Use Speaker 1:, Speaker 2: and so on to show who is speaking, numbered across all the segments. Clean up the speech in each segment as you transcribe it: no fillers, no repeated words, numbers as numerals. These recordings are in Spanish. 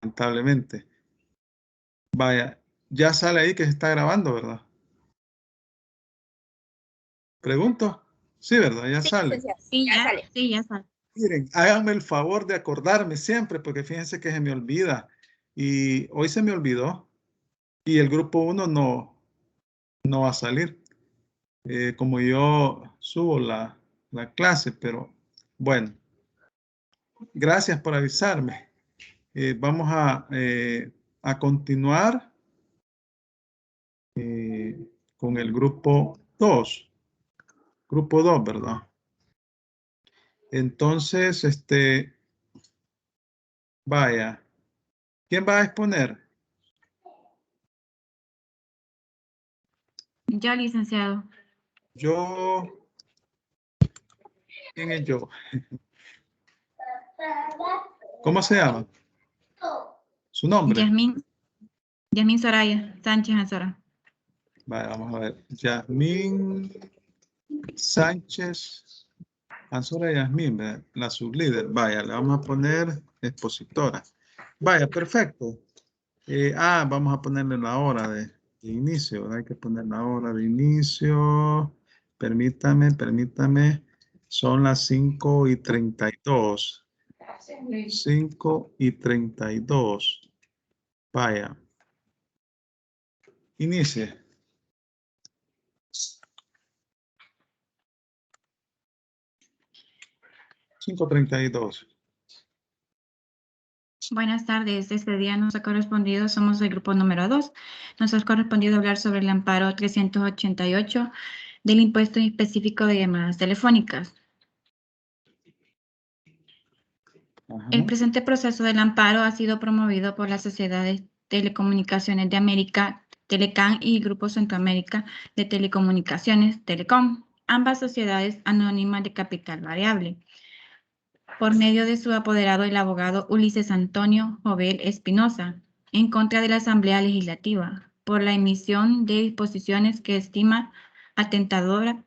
Speaker 1: lamentablemente. Vaya, ya sale ahí que se está grabando, ¿verdad? Pregunto. Sí, ¿verdad? Ya
Speaker 2: Sí,
Speaker 1: sale.
Speaker 2: sí, ya sale. Sí, ya sale.
Speaker 1: Miren, háganme el favor de acordarme siempre, porque fíjense que se me olvida. Y hoy se me olvidó. Y el grupo 1 no va a salir. Como yo subo la clase, pero bueno, gracias por avisarme. Vamos a continuar con el grupo 2. Grupo 2, ¿verdad? Entonces, vaya. ¿Quién va a exponer?
Speaker 2: Yo, licenciado.
Speaker 1: Yo. ¿Quién es yo? ¿Cómo se llama? ¿Su nombre?
Speaker 2: Yasmín Soraya Sánchez Azora.
Speaker 1: Vale, vamos a ver. Yasmín Sánchez Azora Yasmín, la sublíder. Vaya, le vamos a poner expositora. Vaya, perfecto. Vamos a ponerle la hora de inicio. Hay que poner la hora de inicio. Permítame. Son las 5:32. 5:32. Vaya. Inicie. 5:32.
Speaker 2: Buenas tardes. Este día nos ha correspondido, somos el grupo número 2. Nos ha correspondido hablar sobre el amparo 388 del impuesto específico de llamadas telefónicas.
Speaker 1: Ajá.
Speaker 2: El presente proceso del amparo ha sido promovido por la Sociedad de Telecomunicaciones de América, Telecam, y el Grupo Centroamérica de Telecomunicaciones, Telecom, ambas sociedades anónimas de capital variable, por medio de su apoderado, el abogado Ulises Antonio Jovel Espinosa, en contra de la Asamblea Legislativa, por la emisión de disposiciones que estima atentatorias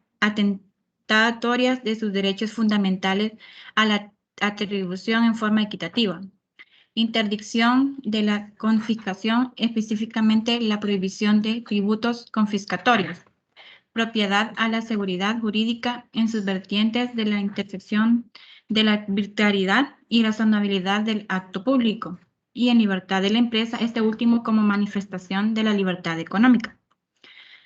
Speaker 2: de sus derechos fundamentales a la atribución en forma equitativa, interdicción de la confiscación, específicamente la prohibición de tributos confiscatorios, propiedad a la seguridad jurídica en sus vertientes de la intersección de la arbitrariedad y razonabilidad del acto público, y en libertad de la empresa, este último como manifestación de la libertad económica.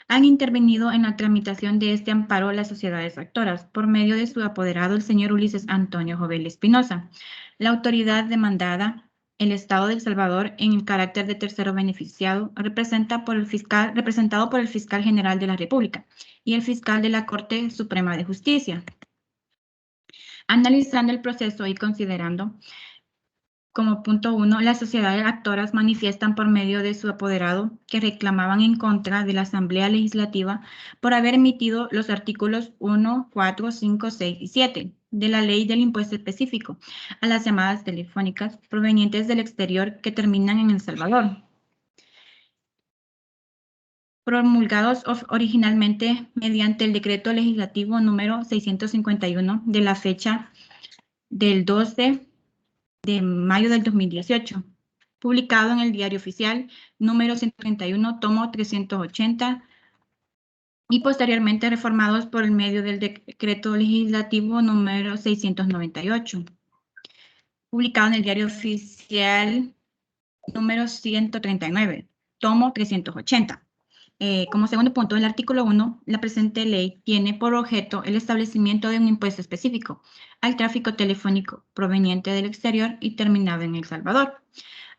Speaker 2: Han intervenido en la tramitación de este amparo las sociedades actoras por medio de su apoderado, el señor Ulises Antonio Jovel Espinosa, la autoridad demandada, el Estado de El Salvador, en el carácter de tercero beneficiado, representado por el fiscal general de la República y el fiscal de la Corte Suprema de Justicia. Analizando el proceso y considerando como punto 1, las sociedades actoras manifiestan por medio de su apoderado que reclamaban en contra de la Asamblea Legislativa por haber emitido los artículos 1, 4, 5, 6 y 7 de la Ley del Impuesto Específico a las llamadas telefónicas provenientes del exterior que terminan en El Salvador, promulgados originalmente mediante el Decreto Legislativo número 651 de la fecha del 12 de mayo del 2018, publicado en el Diario Oficial número 131, tomo 380, y posteriormente reformados por el medio del Decreto Legislativo número 698, publicado en el Diario Oficial número 139, tomo 380. Como segundo punto, el artículo 1, la presente ley tiene por objeto el establecimiento de un impuesto específico al tráfico telefónico proveniente del exterior y terminado en El Salvador,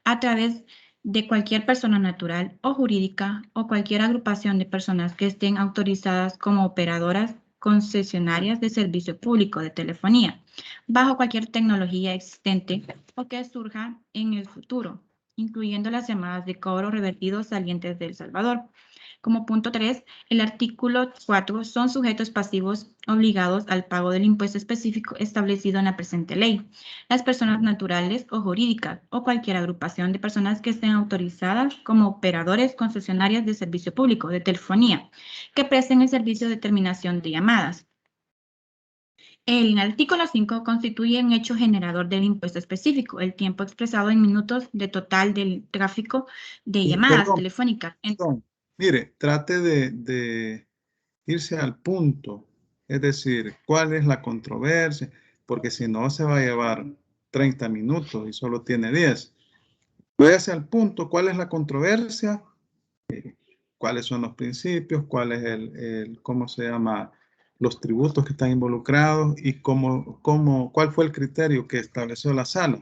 Speaker 2: a través de cualquier persona natural o jurídica o cualquier agrupación de personas que estén autorizadas como operadoras concesionarias de servicio público de telefonía, bajo cualquier tecnología existente o que surja en el futuro, incluyendo las llamadas de cobro revertidos salientes de El Salvador. Como punto 3, el artículo 4 son sujetos pasivos obligados al pago del impuesto específico establecido en la presente ley. Las personas naturales o jurídicas o cualquier agrupación de personas que estén autorizadas como operadores concesionarias de servicio público de telefonía que presten el servicio de terminación de llamadas El artículo 5 constituye un hecho generador del impuesto específico, el tiempo expresado en minutos de total del tráfico de llamadas telefónicas.
Speaker 1: Perdón. Mire, trate de irse al punto, es decir, ¿cuál es la controversia? Porque si no se va a llevar 30 minutos y solo tiene 10. Váyase al punto, ¿cuál es la controversia? ¿Cuáles son los principios? ¿Cuál es cómo se llama? Los tributos que están involucrados y cuál fue el criterio que estableció la sala.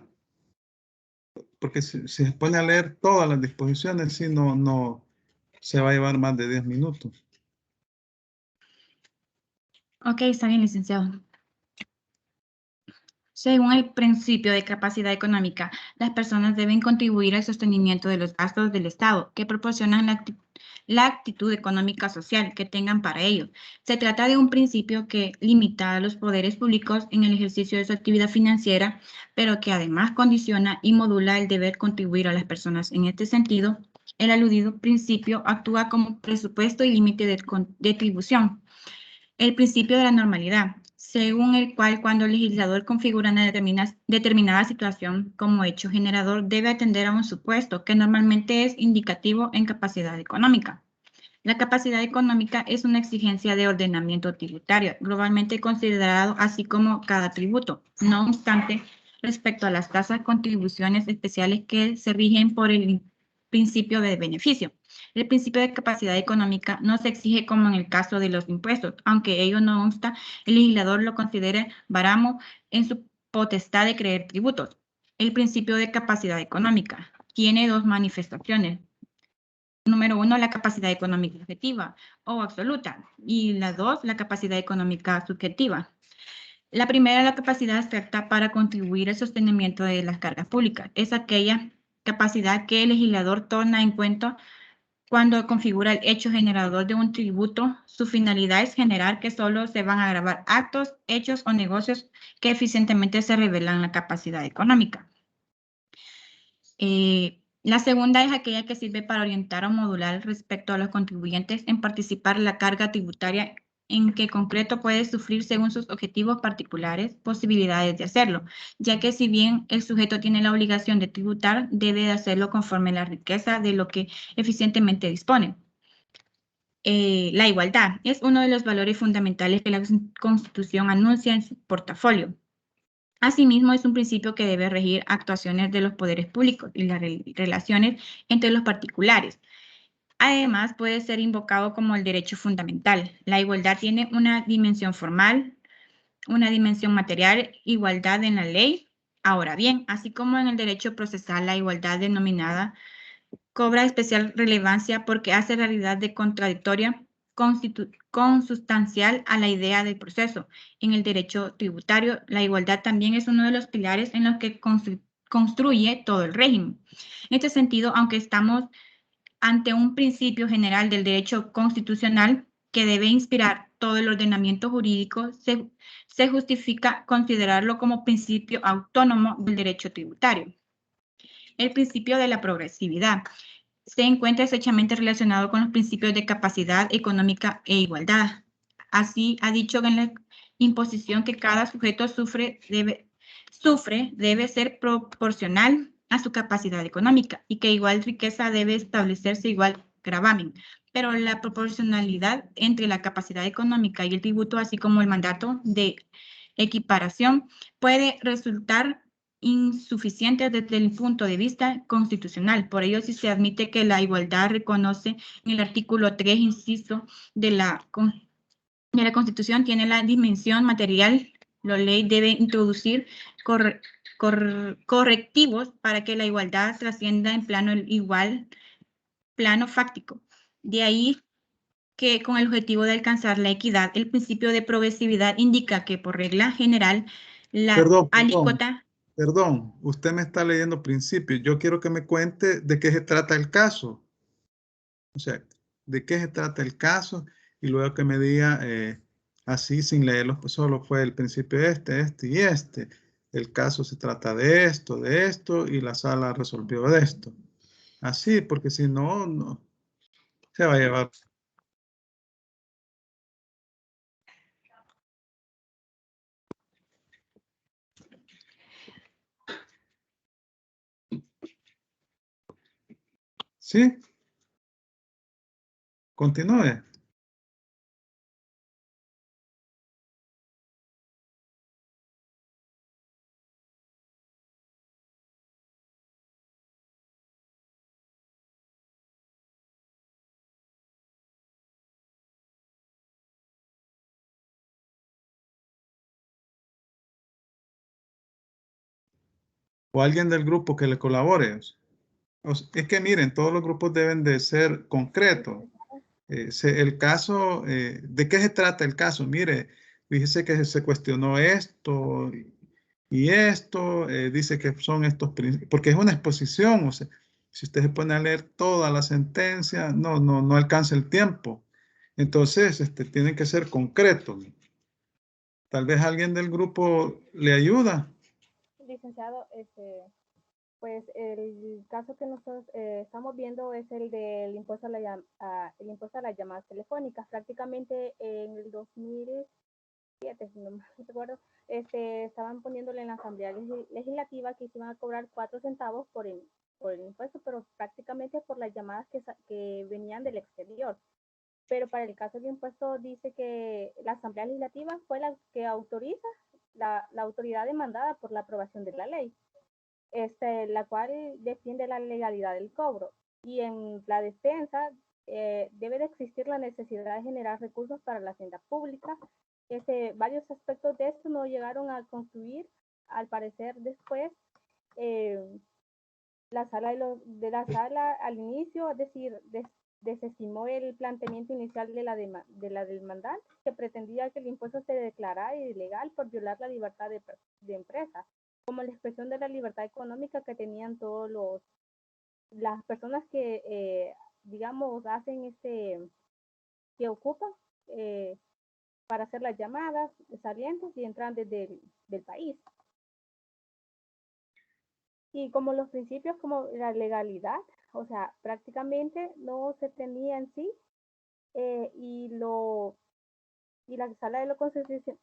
Speaker 1: Porque si se pone a leer todas las disposiciones, sí, no se va a llevar más de 10 minutos.
Speaker 2: Ok, está bien, licenciado. Según el principio de capacidad económica, las personas deben contribuir al sostenimiento de los gastos del Estado que proporcionan la actitud económica social que tengan para ello. Se trata de un principio que limita a los poderes públicos en el ejercicio de su actividad financiera, pero que además condiciona y modula el deber contribuir a las personas. En este sentido, el aludido principio actúa como presupuesto y límite de atribución. El principio de la normalidad, según el cual cuando el legislador configura una determinada situación como hecho generador, debe atender a un supuesto que normalmente es indicativo en capacidad económica. La capacidad económica es una exigencia de ordenamiento tributario, globalmente considerado así como cada tributo. No obstante, respecto a las tasas, contribuciones especiales que se rigen por el principio de beneficio. El principio de capacidad económica no se exige como en el caso de los impuestos, aunque ello no obsta, el legislador lo considere varamo en su potestad de creer tributos. El principio de capacidad económica tiene dos manifestaciones. Número 1, la capacidad económica objetiva o absoluta. Y la 2, la capacidad económica subjetiva. La primera, la capacidad abstracta para contribuir al sostenimiento de las cargas públicas. Es aquella capacidad que el legislador toma en cuenta cuando configura el hecho generador de un tributo. Su finalidad es generar que solo se van a gravar actos, hechos o negocios que eficientemente se revelan la capacidad económica. La segunda es aquella que sirve para orientar o modular respecto a los contribuyentes en participar en la carga tributaria en que concreto puede sufrir según sus objetivos particulares, posibilidades de hacerlo, ya que si bien el sujeto tiene la obligación de tributar, debe de hacerlo conforme a la riqueza de lo que eficientemente dispone. La igualdad es uno de los valores fundamentales que la Constitución anuncia en su portafolio. Asimismo, es un principio que debe regir actuaciones de los poderes públicos y las relaciones entre los particulares. Además, puede ser invocado como el derecho fundamental. La igualdad tiene una dimensión formal, una dimensión material, igualdad en la ley. Ahora bien, así como en el derecho procesal, la igualdad denominada cobra especial relevancia porque hace realidad de contradictoria consustancial a la idea del proceso. En el derecho tributario, la igualdad también es uno de los pilares en los que construye todo el régimen. En este sentido, aunque estamos ante un principio general del derecho constitucional que debe inspirar todo el ordenamiento jurídico, se justifica considerarlo como principio autónomo del derecho tributario. El principio de la progresividad se encuentra estrechamente relacionado con los principios de capacidad económica e igualdad. Así ha dicho en la imposición que cada sujeto debe ser proporcional a su capacidad económica y que igual riqueza debe establecerse igual gravamen. Pero la proporcionalidad entre la capacidad económica y el tributo, así como el mandato de equiparación, puede resultar insuficiente desde el punto de vista constitucional. Por ello, si se admite que la igualdad reconoce en el artículo 3, inciso de la Constitución, tiene la dimensión material, la ley debe introducir correctivos para que la igualdad trascienda en plano fáctico. De ahí que con el objetivo de alcanzar la equidad, el principio de progresividad indica que por regla general la alícuota...
Speaker 1: Perdón, usted me está leyendo principios. Yo quiero que me cuente de qué se trata el caso. O sea, de qué se trata el caso y luego que me diga así sin leerlo, pues solo fue el principio este y este. El caso se trata de esto y la sala resolvió de esto. Así, porque si no, no se va a llevar. ¿Sí? Continúe. O alguien del grupo que le colabore. Es que miren, todos los grupos deben de ser concretos. El caso, ¿de qué se trata el caso? Mire, fíjese que se cuestionó esto y esto, dice que son estos principios, porque es una exposición, o sea, si usted se pone a leer toda la sentencia, no alcanza el tiempo. Entonces, tienen que ser concretos. Tal vez alguien del grupo le ayuda.
Speaker 3: Licenciado, pues el caso que nosotros estamos viendo es el del impuesto el impuesto a las llamadas telefónicas. Prácticamente en el 2007, si no me recuerdo, estaban poniéndole en la Asamblea Legislativa que se iban a cobrar 4 centavos por el impuesto, pero prácticamente por las llamadas que venían del exterior. Pero para el caso del impuesto dice que la Asamblea Legislativa fue la que autoriza la autoridad demandada por la aprobación de la ley, la cual defiende la legalidad del cobro. Y en la defensa debe de existir la necesidad de generar recursos para la hacienda pública. Varios aspectos de esto no llegaron a concluir, al parecer después. La sala al inicio, es decir, desestimó el planteamiento inicial de la demandante, que pretendía que el impuesto se declarara ilegal por violar la libertad de empresa, como la expresión de la libertad económica que tenían todos las personas que, digamos, hacen que ocupan para hacer las llamadas salientes y entrantes del país. Y como los principios como la legalidad, o sea, prácticamente no se tenía en sí, y la Sala de lo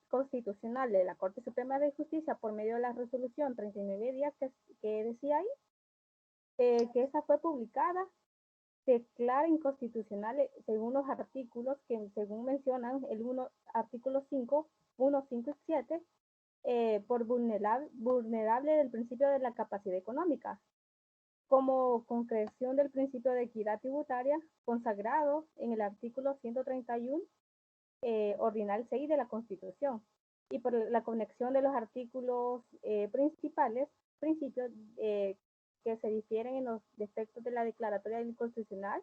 Speaker 3: Constitucional de la Corte Suprema de Justicia, por medio de la resolución 39 días que decía ahí, que esa fue publicada, declara inconstitucional según los artículos que según mencionan artículo 5, 1, 5 y 7, por vulnerable del principio de la capacidad económica, como concreción del principio de equidad tributaria consagrado en el artículo 131, ordinal 6 de la Constitución, y por la conexión de los artículos principios que se difieren en los defectos de la declaratoria inconstitucional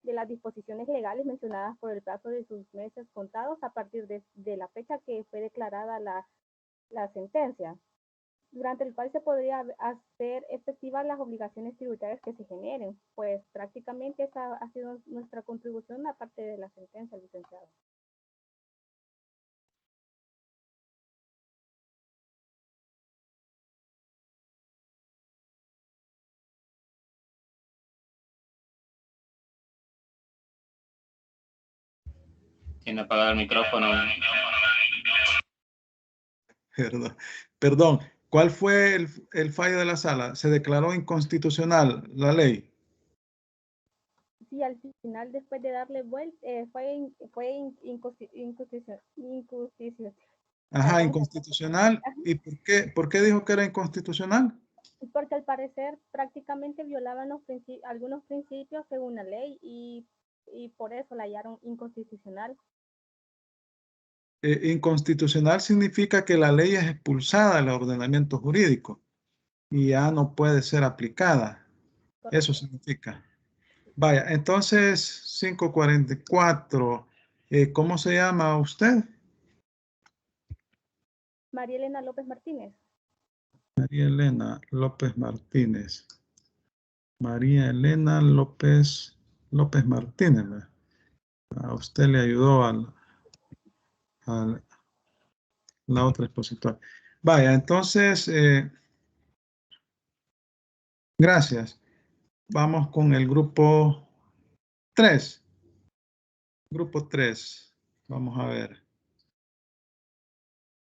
Speaker 3: de las disposiciones legales mencionadas por el plazo de sus meses contados a partir de la fecha que fue declarada la sentencia, durante el cual se podría hacer efectivas las obligaciones tributarias que se generen. Pues prácticamente esa ha sido nuestra contribución aparte de la sentencia, licenciado.
Speaker 4: Tiene apagado el micrófono.
Speaker 1: Perdón. ¿Cuál fue el fallo de la sala? ¿Se declaró inconstitucional la ley?
Speaker 3: Sí, al final, después de darle vuelta, fue inconstitucional.
Speaker 1: Ajá, inconstitucional. ¿Y por qué dijo que era inconstitucional?
Speaker 3: Porque al parecer prácticamente violaban algunos principios según la ley y por eso la hallaron inconstitucional.
Speaker 1: Inconstitucional significa que la ley es expulsada del ordenamiento jurídico y ya no puede ser aplicada. Correcto. Eso significa. Vaya, entonces 544. ¿Cómo se llama usted?
Speaker 3: María Elena López Martínez.
Speaker 1: María Elena López Martínez. María Elena López Martínez. A usted le ayudó a la otra expositora. Vaya, entonces, gracias. Vamos con el grupo 3. Grupo 3. Vamos a ver.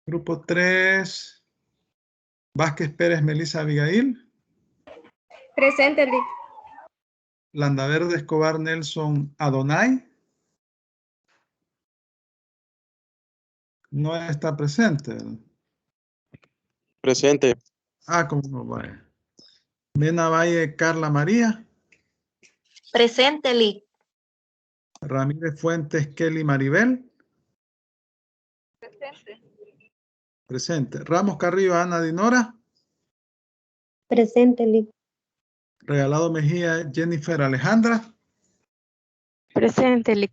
Speaker 1: Grupo 3. Vázquez Pérez Melissa Abigail.
Speaker 3: Presente,
Speaker 1: Landaverde Escobar Nelson Adonai. No está presente.
Speaker 5: Presente.
Speaker 1: Ah, ¿cómo no vaya? Mena Valle Carla María.
Speaker 6: Presente, Lick.
Speaker 1: Ramírez Fuentes Kelly Maribel.
Speaker 3: Presente.
Speaker 1: Presente. Ramos Carrillo Ana Dinora.
Speaker 7: Presente, Lick.
Speaker 1: Regalado Mejía Jennifer Alejandra.
Speaker 7: Presente, Lick.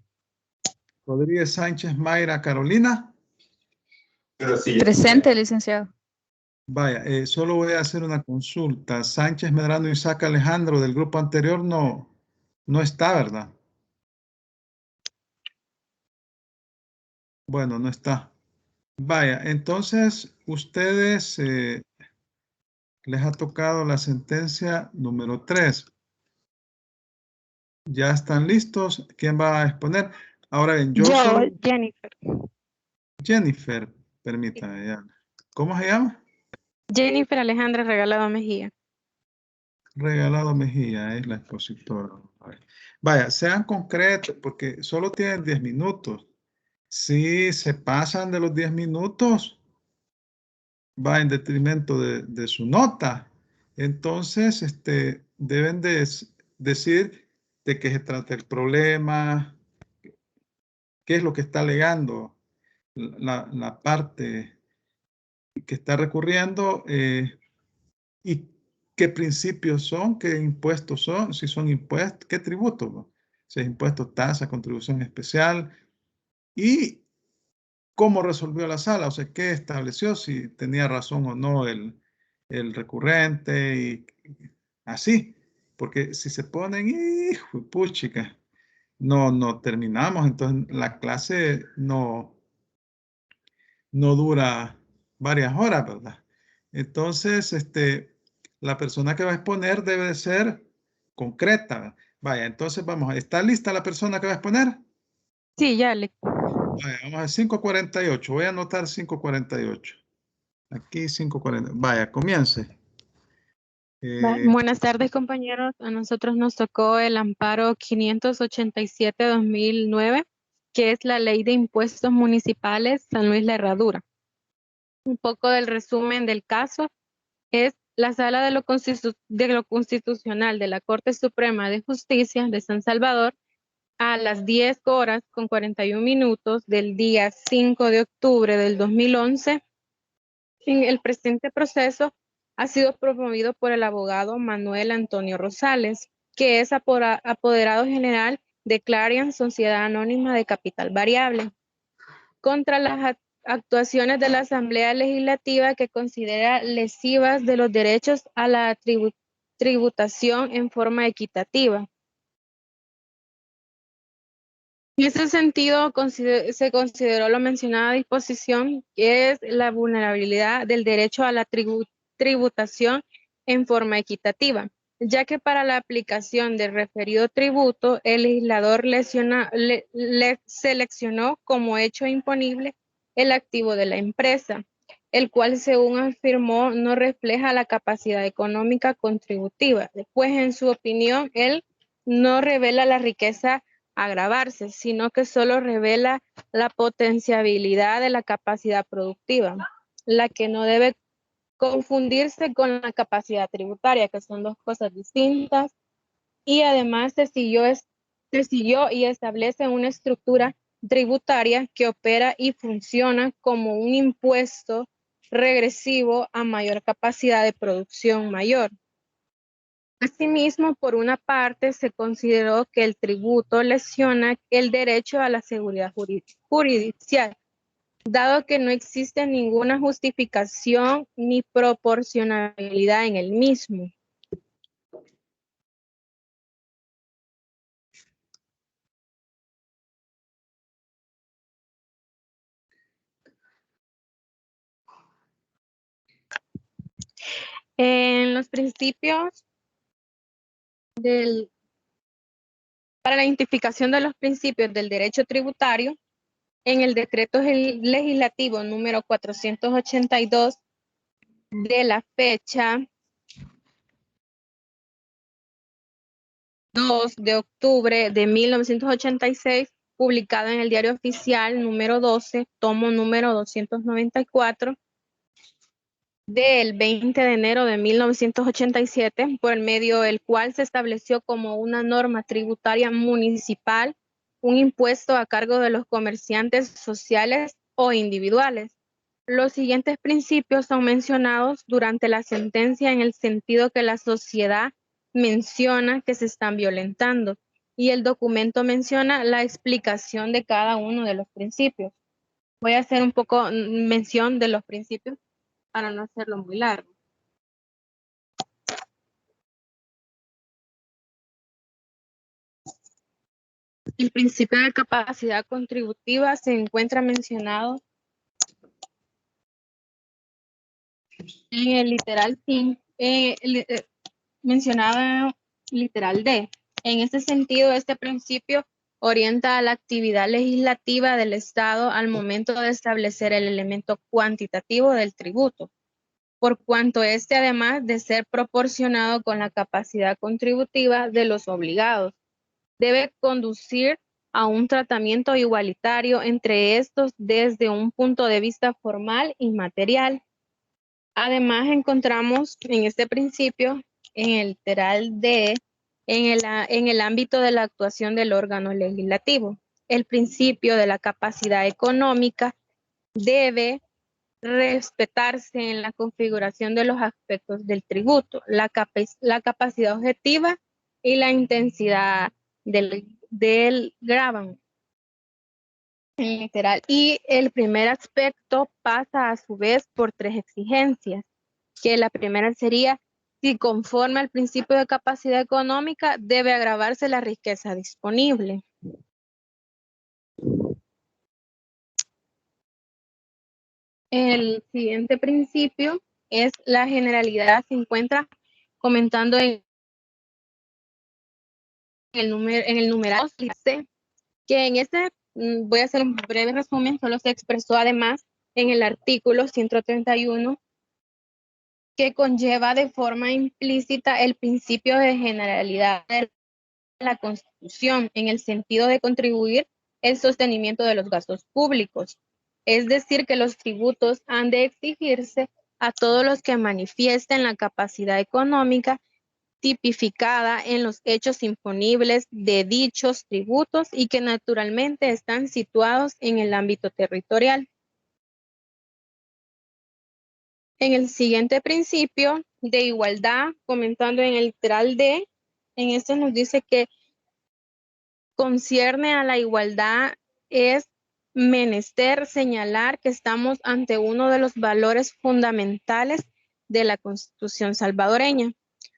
Speaker 1: Rodríguez Sánchez Mayra Carolina.
Speaker 8: Presente, licenciado.
Speaker 1: Vaya, solo voy a hacer una consulta. Sánchez Medrano Isaac Alejandro del grupo anterior no está, ¿verdad? Bueno, no está. Vaya, entonces ustedes les ha tocado la sentencia número 3. ¿Ya están listos? ¿Quién va a exponer? Ahora bien, yo solo...
Speaker 7: Jennifer.
Speaker 1: Jennifer, permítame ya. ¿Cómo se llama?
Speaker 7: Jennifer Alejandra Regalado Mejía.
Speaker 1: Regalado Mejía es la expositora. Vaya, sean concretos porque solo tienen 10 minutos. Si se pasan de los 10 minutos, va en detrimento de su nota. Entonces, deben de decir de qué se trata el problema, qué es lo que está alegando la parte que está recurriendo y qué principios son, qué impuestos son, si son impuestos, qué tributos, ¿no? Si es impuesto, tasa, contribución especial y cómo resolvió la sala, o sea, qué estableció, si tenía razón o no el recurrente y así, porque si se ponen, hijo, puchica, no terminamos, entonces la clase no dura varias horas, ¿verdad? Entonces, la persona que va a exponer debe de ser concreta. Vaya, entonces vamos, ¿está lista la persona que va a exponer?
Speaker 7: Sí, ya, Lick.
Speaker 1: Vaya, vamos a 5:48. Voy a anotar 5:48. Aquí 5:40. Vaya, comience.
Speaker 7: Buenas tardes, compañeros. A nosotros nos tocó el amparo 587-2009, que es la Ley de Impuestos Municipales San Luis La Herradura. Un poco del resumen del caso es la Sala de lo Constitucional de la Corte Suprema de Justicia de San Salvador a las 10:41 del día 5 de octubre del 2011. El presente proceso ha sido promovido por el abogado Manuel Antonio Rosales, que es apoderado general de Clarion Sociedad Anónima de Capital Variable, contra las actuaciones de la Asamblea Legislativa que considera lesivas de los derechos a la tributación en forma equitativa. En ese sentido, se consideró la mencionada disposición, que es la vulnerabilidad del derecho a la tributación en forma equitativa, ya que para la aplicación del referido tributo, el legislador seleccionó como hecho imponible el activo de la empresa, el cual, según afirmó, no refleja la capacidad económica contributiva, pues en su opinión, él no revela la riqueza agravarse, sino que solo revela la potenciabilidad de la capacidad productiva, la que no debe confundirse con la capacidad tributaria, que son dos cosas distintas, y además se siguió y establece una estructura tributaria que opera y funciona como un impuesto regresivo a mayor capacidad de producción mayor. Asimismo, por una parte, se consideró que el tributo lesiona el derecho a la seguridad jurisdiccional, dado que no existe ninguna justificación ni proporcionalidad en el mismo. En los principios para la identificación de los principios del derecho tributario, en el decreto legislativo número 482 de la fecha 2 2 de octubre de 1986, publicado en el Diario Oficial número 12, tomo número 294, del 20 de enero de 1987, por el medio del cual se estableció como una norma tributaria municipal un impuesto a cargo de los comerciantes sociales o individuales. Los siguientes principios son mencionados durante la sentencia en el sentido que la sociedad menciona que se están violentando y el documento menciona la explicación de cada uno de los principios. Voy a hacer un poco mención de los principios para no hacerlo muy largo. El principio de capacidad contributiva se encuentra mencionado en el literal 5, mencionado literal D. En este sentido, este principio orienta a la actividad legislativa del Estado al momento de establecer el elemento cuantitativo del tributo, por cuanto este, además de ser proporcionado con la capacidad contributiva de los obligados, debe conducir a un tratamiento igualitario entre estos desde un punto de vista formal y material. Además, encontramos en este principio, en el literal D, en el ámbito de la actuación del órgano legislativo, el principio de la capacidad económica debe respetarse en la configuración de los aspectos del tributo, la capacidad objetiva y la intensidad del gravamen. Literal. Y el primer aspecto pasa a su vez por 3 exigencias, que la primera sería, si conforme al principio de capacidad económica, debe agravarse la riqueza disponible. El siguiente principio es la generalidad, se encuentra comentando en el numeral, dice que en este, voy a hacer un breve resumen, solo se expresó además en el artículo 131 que conlleva de forma implícita el principio de generalidad de la Constitución en el sentido de contribuir el sostenimiento de los gastos públicos. Es decir, que los tributos han de exigirse a todos los que manifiesten la capacidad económica tipificada en los hechos imponibles de dichos tributos y que naturalmente están situados en el ámbito territorial. En el siguiente principio de igualdad, comentando en el literal D, en esto nos dice que concierne a la igualdad es menester señalar que estamos ante uno de los valores fundamentales de la Constitución salvadoreña.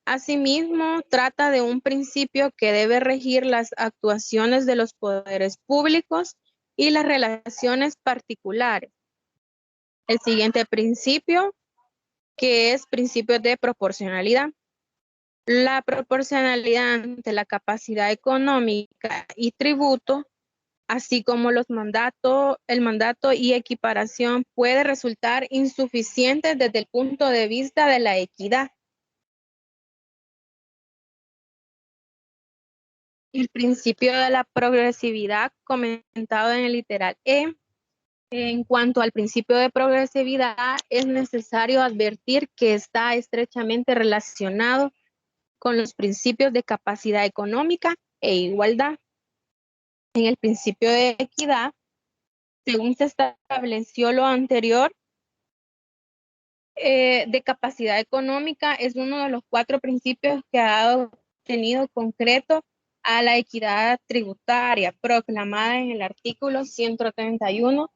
Speaker 7: Asimismo, trata de un principio que debe regir las actuaciones de los poderes públicos y las relaciones particulares. El siguiente principio, que es principio de proporcionalidad. La proporcionalidad ante la capacidad económica y tributo, así como el mandato y equiparación puede resultar insuficiente desde el punto de vista de la equidad. El principio de la progresividad comentado en el literal E. En cuanto al principio de progresividad, es necesario advertir que está estrechamente relacionado con los principios de capacidad económica e igualdad. En el principio de equidad, según se estableció lo anterior, de capacidad económica es uno de los 4 principios que ha dado contenido concreto a la equidad tributaria proclamada en el artículo 131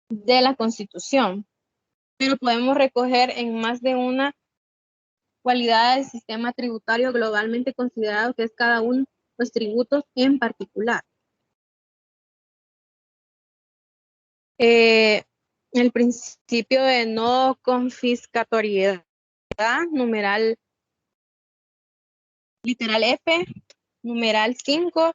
Speaker 7: de la Constitución. Pero podemos recoger en más de una cualidad del sistema tributario globalmente considerado, que es cada uno de los tributos en particular. El principio de no confiscatoriedad, numeral literal F, numeral 5,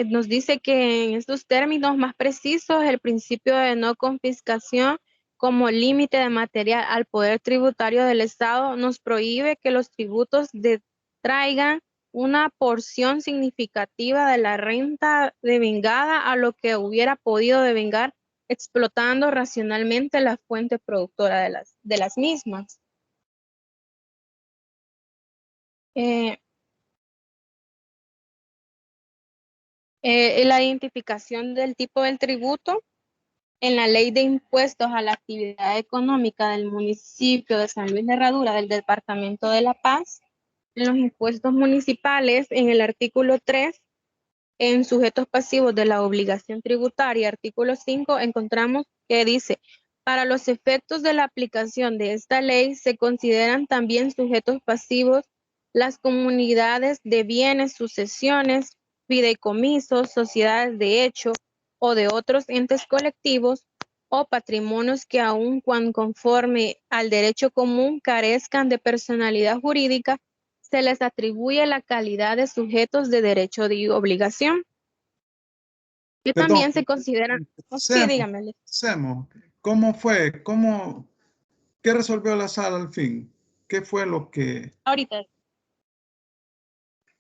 Speaker 7: nos dice que en estos términos más precisos, el principio de no confiscación como límite de material al poder tributario del Estado nos prohíbe que los tributos detraigan una porción significativa de la renta devengada a lo que hubiera podido devengar explotando racionalmente la fuente productora de las mismas. La identificación del tipo del tributo en la ley de impuestos a la actividad económica del municipio de San Luis de Herradura del departamento de La Paz, en los impuestos municipales, en el artículo 3, en sujetos pasivos de la obligación tributaria, artículo 5, encontramos que dice, para los efectos de la aplicación de esta ley se consideran también sujetos pasivos las comunidades de bienes, sucesiones, fideicomisos, sociedades de hecho o de otros entes colectivos o patrimonios que aun cuando conforme al derecho común carezcan de personalidad jurídica, se les atribuye la calidad de sujetos de derecho y obligación. Que
Speaker 1: Perdón,
Speaker 7: también se consideran. Sí, dígame.
Speaker 1: ¿Cómo fue? ¿Qué resolvió la sala al fin? ¿Qué fue lo que...?
Speaker 7: Ahorita.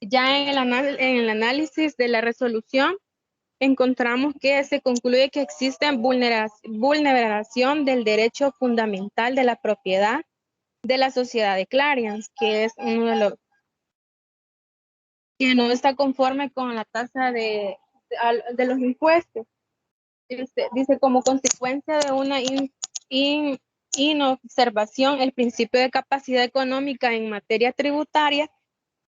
Speaker 7: Ya en el análisis de la resolución, encontramos que se concluye que existe vulneración del derecho fundamental de la propiedad de la sociedad de Clariance, que es uno de los que no está conforme con la tasa de los impuestos. Dice, como consecuencia de una inobservación, el principio de capacidad económica en materia tributaria,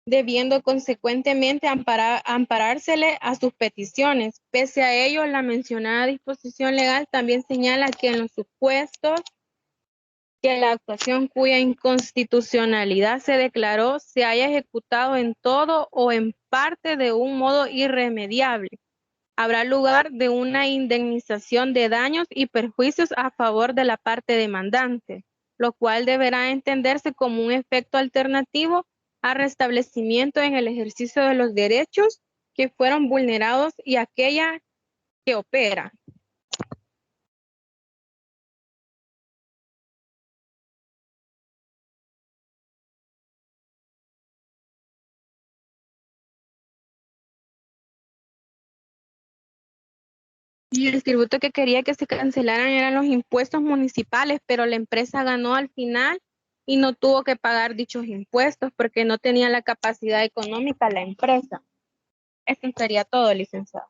Speaker 7: debiendo consecuentemente amparársele a sus peticiones. Pese a ello, la mencionada disposición legal también señala que en los supuestos que la actuación cuya inconstitucionalidad se declaró se haya ejecutado en todo o en parte de un modo irremediable, habrá lugar de una indemnización de daños y perjuicios a favor de la parte demandante, lo cual deberá entenderse como un efecto alternativo al restablecimiento en el ejercicio de los derechos que fueron vulnerados y aquella que opera. Y el tributo que quería que se cancelaran eran los impuestos municipales, pero la empresa ganó al final y no tuvo que pagar dichos impuestos porque no tenía la capacidad económica la empresa. Eso sería todo, licenciado.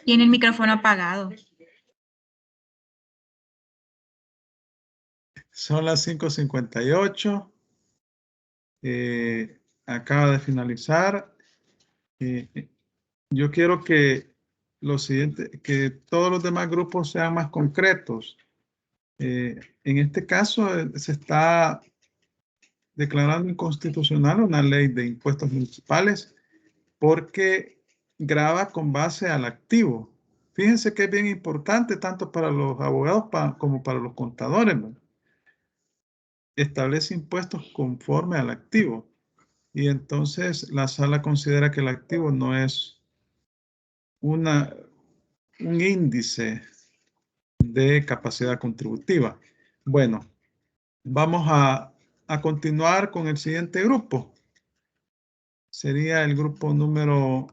Speaker 2: Tiene el micrófono apagado.
Speaker 1: Son las 5:58. Acaba de finalizar. Yo quiero que que todos los demás grupos sean más concretos. En este caso, se está declarando inconstitucional una ley de impuestos municipales porque grava con base al activo. Fíjense que es bien importante tanto para los abogados como para los contadores, ¿no? Establece impuestos conforme al activo. Y entonces la sala considera que el activo no es un índice de capacidad contributiva. Bueno, vamos a continuar con el siguiente grupo. Sería el grupo número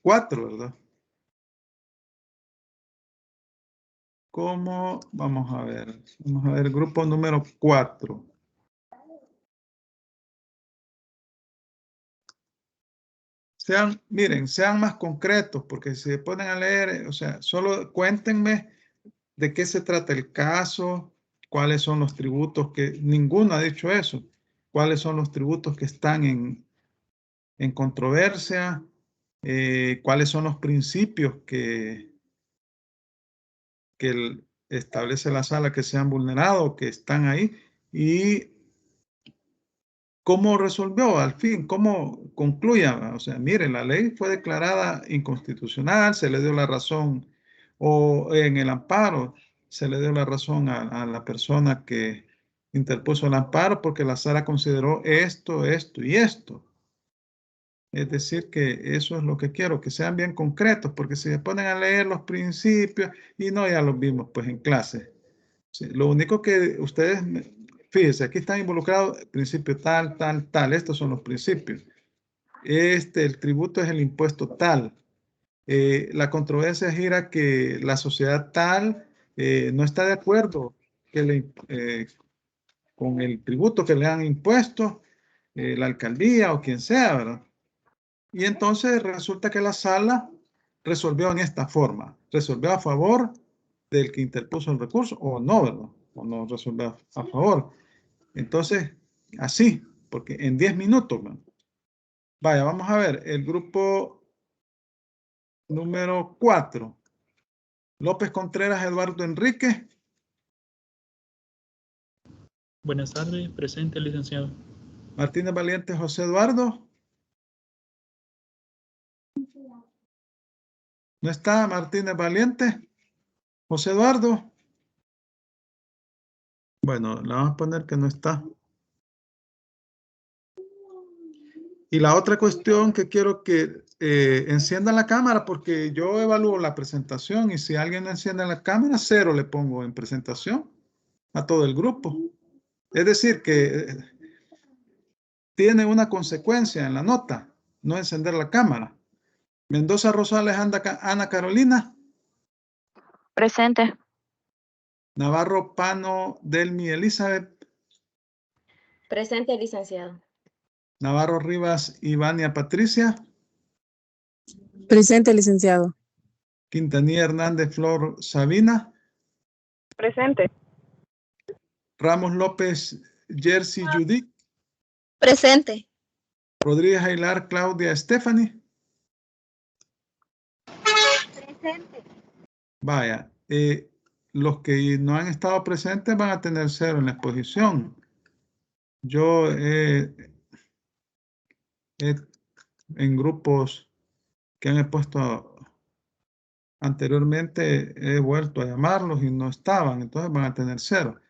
Speaker 1: 4, ¿verdad? ¿Cómo? Vamos a ver el grupo número 4. Miren, sean más concretos, porque si se ponen a leer, o sea, solo cuéntenme de qué se trata el caso, cuáles son los tributos que, ninguno ha dicho eso, cuáles son los tributos que están en controversia, cuáles son los principios que establece la sala que se han vulnerado, que están ahí, y cómo resolvió al fin, cómo concluya. O sea, mire, la ley fue declarada inconstitucional, se le dio la razón, o en el amparo se le dio la razón a la persona que interpuso el amparo porque la sala consideró esto, esto y esto. Es decir, que eso es lo que quiero, que sean bien concretos, porque si se ponen a leer los principios, y no, ya los vimos pues en clase. Sí, lo único que ustedes, fíjense, aquí están involucrados principio tal, tal, tal, estos son los principios. El tributo es el impuesto tal. La controversia gira que la sociedad tal no está de acuerdo con el tributo que le han impuesto la alcaldía o quien sea, ¿verdad? Y entonces resulta que la sala resolvió en esta forma. Resolvió a favor del que interpuso el recurso o no, ¿verdad? O no resolvió a favor. Entonces, así, porque en 10 minutos, ¿verdad? Vaya, vamos a ver, el grupo número 4. López Contreras, Eduardo Enrique.
Speaker 5: Buenas tardes, presente, licenciado.
Speaker 1: Martínez Valiente, José Eduardo. ¿No está Martínez Valiente? José Eduardo. Bueno, le vamos a poner que no está. Y la otra cuestión que quiero que enciendan la cámara, porque yo evalúo la presentación y si alguien no enciende la cámara, 0 le pongo en presentación a todo el grupo. Es decir, que tiene una consecuencia en la nota, no encender la cámara. Mendoza Rosales, Ana Carolina.
Speaker 6: Presente.
Speaker 1: Navarro Pano Delmi Elizabeth.
Speaker 6: Presente, licenciado.
Speaker 1: Navarro Rivas Ivania Patricia.
Speaker 8: Presente, licenciado.
Speaker 1: Quintanilla Hernández Flor Sabina.
Speaker 7: Presente.
Speaker 1: Ramos López Jersey Judith.
Speaker 6: Presente.
Speaker 1: Rodríguez Aguilar Claudia Stephanie.
Speaker 3: Presente.
Speaker 1: Vaya, los que no han estado presentes van a tener 0 en la exposición. Yo en grupos que han expuesto anteriormente he vuelto a llamarlos y no estaban, entonces van a tener 0.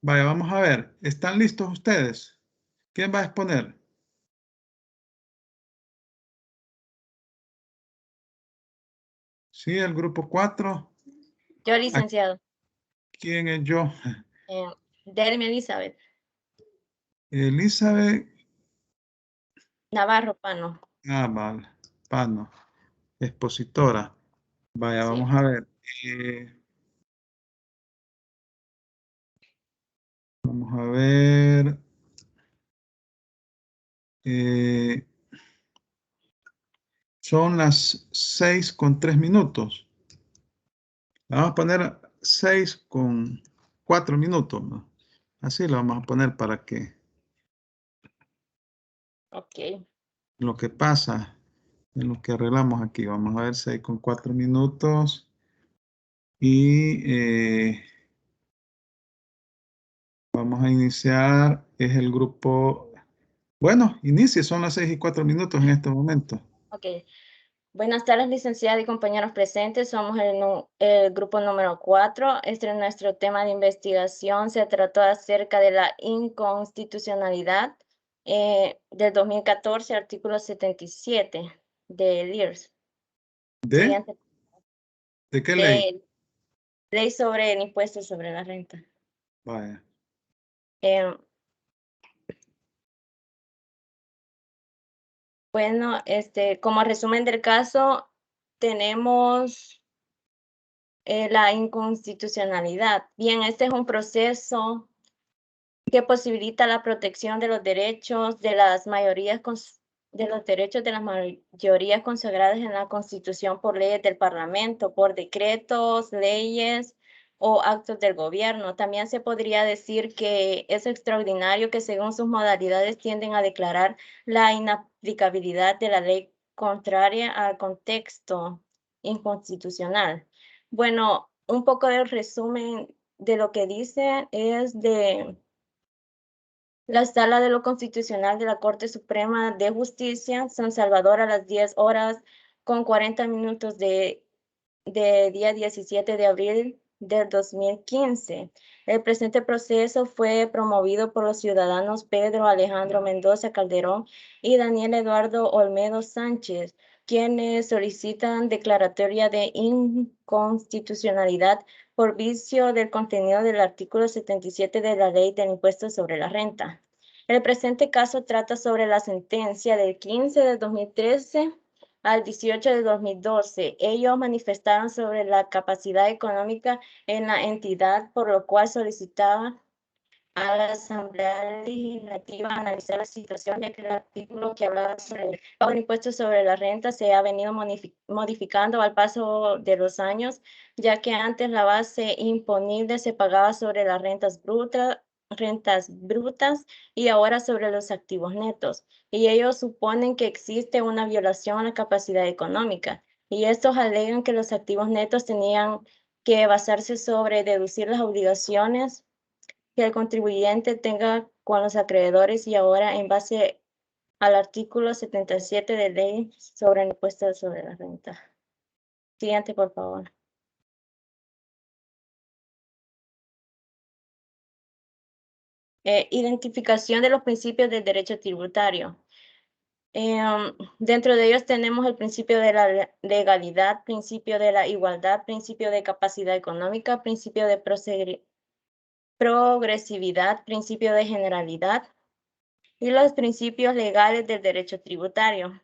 Speaker 1: Vaya, vamos a ver, ¿están listos ustedes? ¿Quién va a exponer? Sí, el grupo 4.
Speaker 6: Yo, licenciado.
Speaker 1: ¿Quién es yo?
Speaker 6: Delmi Elizabeth.
Speaker 1: Elizabeth.
Speaker 6: Navarro Pano.
Speaker 1: Ah, vale. Pano. Expositora. Vaya,
Speaker 6: Sí.
Speaker 1: vamos a ver. Vamos a ver. Son las 6:03. Vamos a poner 6:04, ¿no? Así lo vamos a poner para que
Speaker 6: Ok.
Speaker 1: lo que pasa en lo que arreglamos aquí. Vamos a ver 6:04. Y vamos a iniciar. Es el grupo. Bueno, inicie, son las 6:04 en este momento.
Speaker 6: Ok. Buenas tardes, licenciada y compañeros presentes. Somos el grupo número 4. Este es nuestro tema de investigación. Se trató acerca de la inconstitucionalidad del 2014, artículo 77 de LIRS.
Speaker 1: ¿De qué ley?
Speaker 6: Ley sobre el impuesto sobre la renta.
Speaker 1: Vaya.
Speaker 6: Bueno, como resumen del caso, tenemos la inconstitucionalidad. Bien, este es un proceso que posibilita la protección de los derechos de las mayorías consagradas en la Constitución por leyes del Parlamento, por decretos, leyes o actos del gobierno. También se podría decir que es extraordinario que según sus modalidades tienden a declarar la inaplicabilidad de la ley contraria al contexto inconstitucional. Bueno, un poco del resumen de lo que dice es de la Sala de lo Constitucional de la Corte Suprema de Justicia, San Salvador, a las 10:40 de día 17 de abril del 2015. El presente proceso fue promovido por los ciudadanos Pedro Alejandro Mendoza Calderón y Daniel Eduardo Olmedo Sánchez, quienes solicitan declaratoria de inconstitucionalidad por vicio del contenido del artículo 77 de la Ley del Impuesto sobre la Renta. El presente caso trata sobre la sentencia del 15 de 2013 al 18 de 2012. Ellos manifestaron sobre la capacidad económica en la entidad, por lo cual solicitaba a la Asamblea Legislativa analizar la situación, ya que el artículo que hablaba sobre el pago de impuestos sobre la renta se ha venido modificando al paso de los años, ya que antes la base imponible se pagaba sobre las rentas brutas y ahora sobre los activos netos. Y ellos suponen que existe una violación a la capacidad económica. Y estos alegan que los activos netos tenían que basarse sobre deducir las obligaciones que el contribuyente tenga con los acreedores y ahora en base al artículo 77 de ley sobre el impuesto sobre la renta. Siguiente, por favor. Identificación de los principios del derecho tributario. Dentro de ellos tenemos el principio de la legalidad, principio de la igualdad, principio de capacidad económica, principio de progresividad, principio de generalidad y los principios legales del derecho tributario.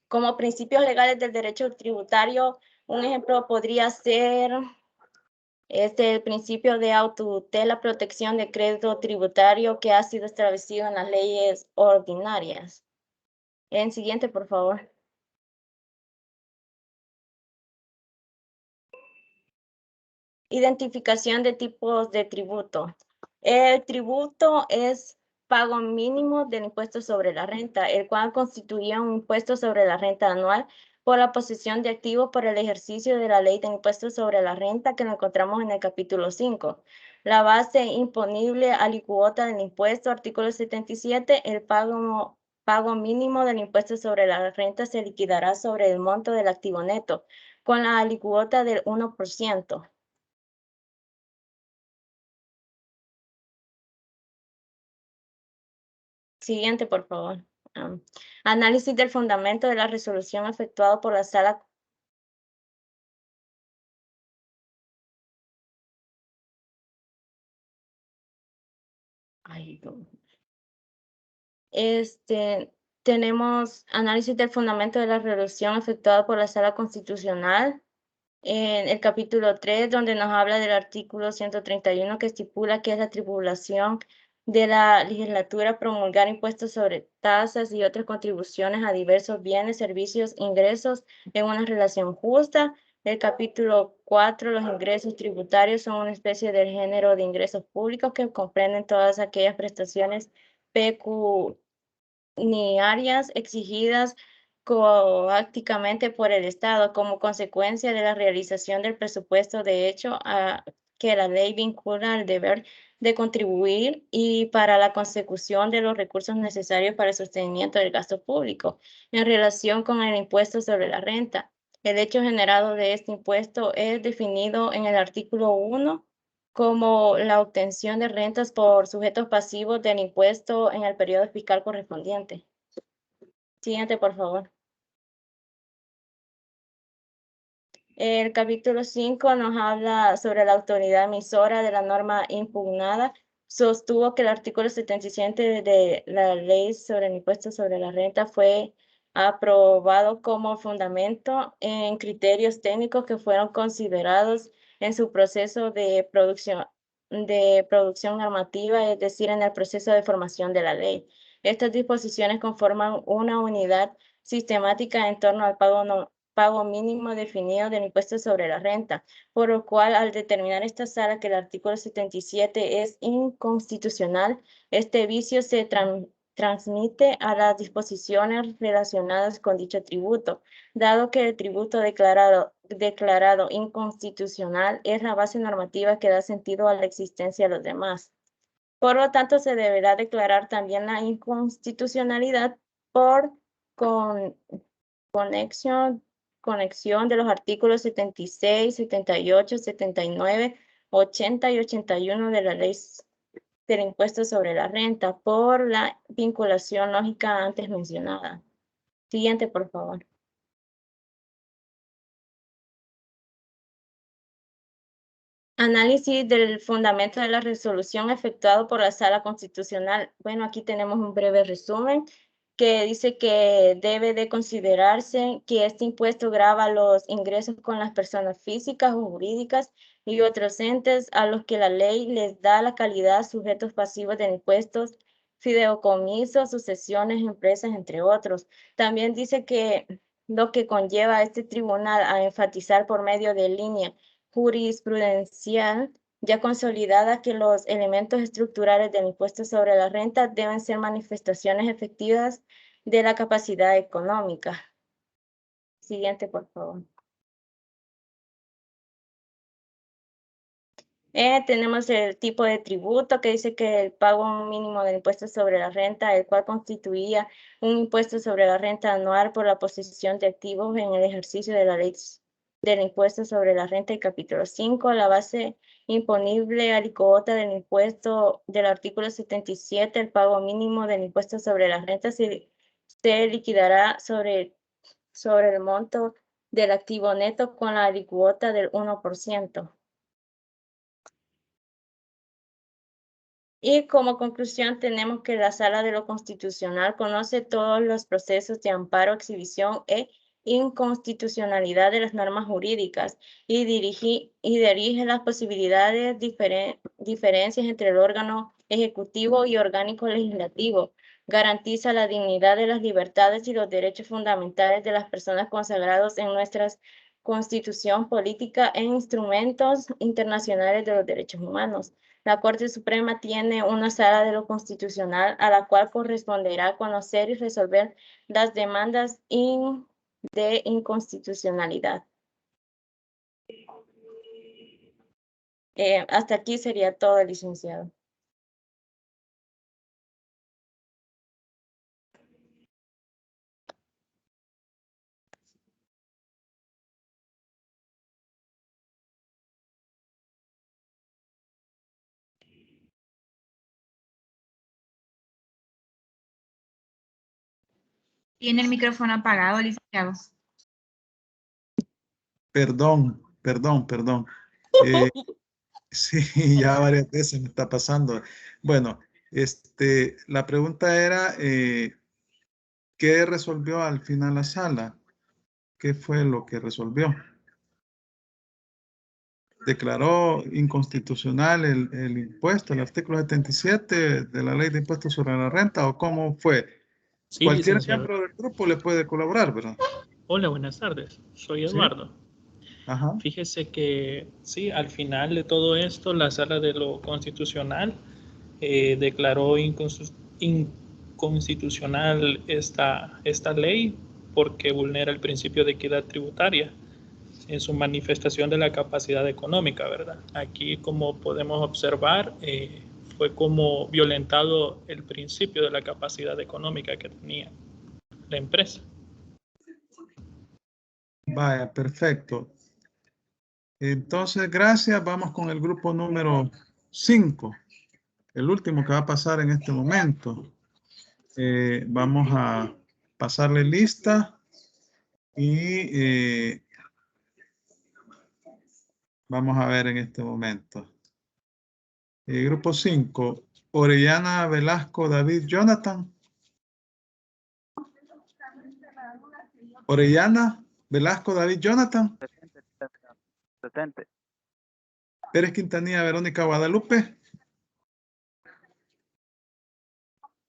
Speaker 6: Como principios legales del derecho tributario, un ejemplo podría ser el principio de autotutela, protección de crédito tributario que ha sido establecido en las leyes ordinarias. En siguiente, por favor. Identificación de tipos de tributo. El tributo es pago mínimo del impuesto sobre la renta, el cual constituía un impuesto sobre la renta anual por la posesión de activos por el ejercicio de la ley de impuestos sobre la renta que lo encontramos en el capítulo 5. La base imponible alícuota del impuesto, artículo 77, el pago mínimo del impuesto sobre la renta se liquidará sobre el monto del activo neto, con la alícuota del 1%. Siguiente, por favor. Análisis del fundamento de la resolución efectuado por la sala. Tenemos análisis del fundamento de la resolución efectuado por la sala constitucional en el capítulo 3, donde nos habla del artículo 131 que estipula que es la atribución de la legislatura promulgar impuestos sobre tasas y otras contribuciones a diversos bienes, servicios, ingresos en una relación justa. El capítulo 4, los ingresos tributarios son una especie del género de ingresos públicos que comprenden todas aquellas prestaciones pecuniarias exigidas coactivamente por el Estado como consecuencia de la realización del presupuesto, de hecho a que la ley vincula al deber de contribuir y para la consecución de los recursos necesarios para el sostenimiento del gasto público en relación con el impuesto sobre la renta. El hecho generado de este impuesto es definido en el artículo 1 como la obtención de rentas por sujetos pasivos del impuesto en el periodo fiscal correspondiente. Siguiente, por favor. El capítulo 5 nos habla sobre la autoridad emisora de la norma impugnada. Sostuvo que el artículo 77 de la ley sobre el impuesto sobre la renta fue aprobado como fundamento en criterios técnicos que fueron considerados en su proceso de producción normativa, es decir, en el proceso de formación de la ley. Estas disposiciones conforman una unidad sistemática en torno al pago mínimo definido del impuesto sobre la renta, por lo cual al determinar esta sala que el artículo 77 es inconstitucional, este vicio se transmite a las disposiciones relacionadas con dicho tributo, dado que el tributo declarado inconstitucional es la base normativa que da sentido a la existencia de los demás. Por lo tanto, se deberá declarar también la inconstitucionalidad por conexión conexión de los artículos 76, 78, 79, 80 y 81 de la Ley del Impuesto sobre la Renta por la vinculación lógica antes mencionada. Siguiente, por favor. Análisis del fundamento de la resolución efectuado por la Sala Constitucional. Bueno, aquí tenemos un breve resumen que dice que debe de considerarse que este impuesto grava los ingresos con las personas físicas o jurídicas y otros entes a los que la ley les da la calidad sujetos pasivos de impuestos, fideicomisos, sucesiones, empresas, entre otros. También dice que lo que conlleva a este tribunal a enfatizar por medio de línea jurisprudencial ya consolidada que los elementos estructurales del impuesto sobre la renta deben ser manifestaciones efectivas de la capacidad económica. Siguiente, por favor. Tenemos el tipo de tributo que dice que el pago mínimo del impuesto sobre la renta, el cual constituía un impuesto sobre la renta anual por la posesión de activos en el ejercicio de la ley del impuesto sobre la renta y capítulo 5, la base imponible alícuota del impuesto del artículo 77, el pago mínimo del impuesto sobre la renta se liquidará sobre el monto del activo neto con la alícuota del 1%. Y como conclusión tenemos que la Sala de lo Constitucional conoce todos los procesos de amparo, exhibición e inconstitucionalidad de las normas jurídicas y dirige las posibilidades diferencias entre el órgano ejecutivo y orgánico legislativo. Garantiza la dignidad de las libertades y los derechos fundamentales de las personas consagrados en nuestra Constitución política e instrumentos internacionales de los derechos humanos. La Corte Suprema tiene una sala de lo constitucional a la cual corresponderá conocer y resolver las demandas de inconstitucionalidad. Hasta aquí sería todo, licenciado.
Speaker 2: Tiene el micrófono apagado, licenciado.
Speaker 1: Perdón. Sí, ya varias veces me está pasando. Bueno, la pregunta era, ¿qué resolvió al final la sala? ¿Qué fue lo que resolvió? ¿Declaró inconstitucional el impuesto, el artículo 77 de la Ley de Impuestos sobre la Renta, o cómo fue?
Speaker 5: Sí,
Speaker 1: Cualquier
Speaker 5: licenciado.
Speaker 1: miembro del grupo le puede colaborar, ¿verdad?
Speaker 5: Hola, buenas tardes. Soy
Speaker 1: ¿Sí?
Speaker 5: Eduardo.
Speaker 1: Ajá.
Speaker 5: Fíjese que sí, al final de todo esto, la Sala de lo Constitucional declaró inconstitucional esta ley porque vulnera el principio de equidad tributaria en su manifestación de la capacidad económica, ¿verdad? Aquí, como podemos observar, fue como violentado el principio de la capacidad económica que tenía la empresa.
Speaker 1: Vaya, perfecto. Entonces, gracias. Vamos con el grupo número 5. El último que va a pasar en este momento. Vamos a pasarle lista y vamos a ver en este momento. Grupo 5, Orellana, Velasco, David, Jonathan. Orellana, Velasco, David, Jonathan.
Speaker 8: Presente.
Speaker 1: Pérez Quintanilla, Verónica, Guadalupe.